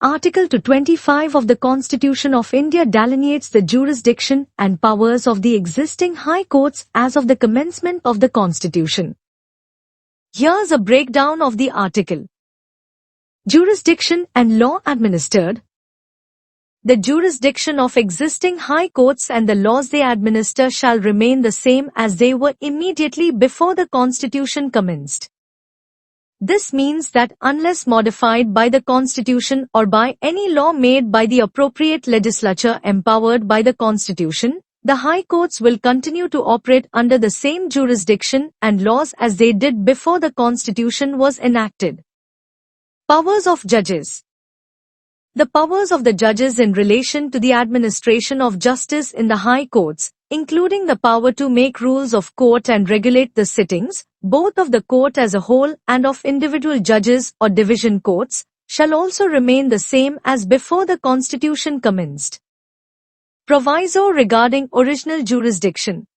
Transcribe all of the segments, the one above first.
Article 225 of the Constitution of India delineates the jurisdiction and powers of the existing high courts as of the commencement of the Constitution. Here's a breakdown of the article. Jurisdiction and law administered. The jurisdiction of existing high courts and the laws they administer shall remain the same as they were immediately before the Constitution commenced. This means that unless modified by the Constitution or by any law made by the appropriate legislature empowered by the Constitution, the High Courts will continue to operate under the same jurisdiction and laws as they did before the Constitution was enacted. Powers of Judges. The powers of the judges in relation to the administration of justice in the High Courts, including the power to make rules of court and regulate the sittings, both of the court as a whole and of individual judges or division courts, shall also remain the same as before the Constitution commenced. Proviso regarding original jurisdiction.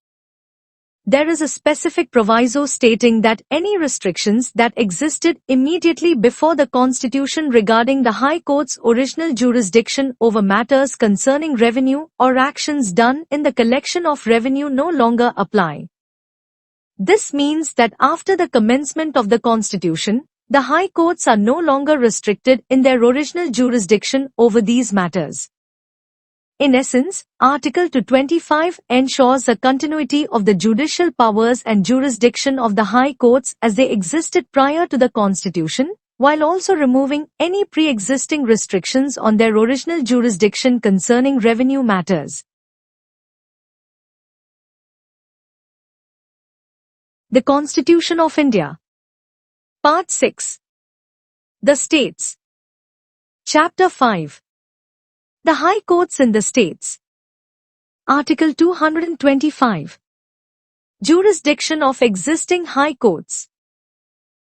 There is a specific proviso stating that any restrictions that existed immediately before the Constitution regarding the High Court's original jurisdiction over matters concerning revenue or actions done in the collection of revenue no longer apply. This means that after the commencement of the Constitution, the High Courts are no longer restricted in their original jurisdiction over these matters. In essence, Article 225 ensures a continuity of the judicial powers and jurisdiction of the High Courts as they existed prior to the Constitution, while also removing any pre-existing restrictions on their original jurisdiction concerning revenue matters. The Constitution of India. Part 6. The States. Chapter 5. The High Courts in the States. Article 225. Jurisdiction of existing High Courts.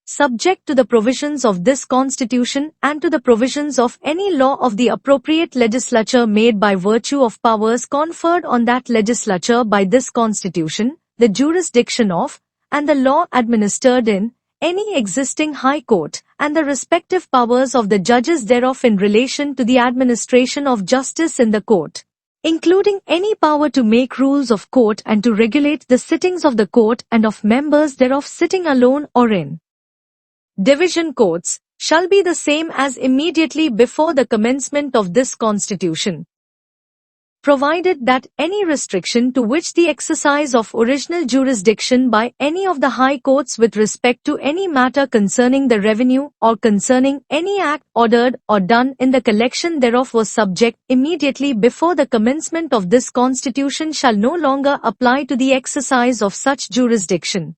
Subject to the provisions of this Constitution and to the provisions of any law of the appropriate legislature made by virtue of powers conferred on that legislature by this Constitution, the jurisdiction of, and the law administered in, any existing High Court, and the respective powers of the judges thereof in relation to the administration of justice in the court, including any power to make rules of court and to regulate the sittings of the court and of members thereof sitting alone or in division courts, shall be the same as immediately before the commencement of this Constitution, provided that any restriction to which the exercise of original jurisdiction by any of the High Courts with respect to any matter concerning the revenue or concerning any act ordered or done in the collection thereof was subject immediately before the commencement of this Constitution shall no longer apply to the exercise of such jurisdiction.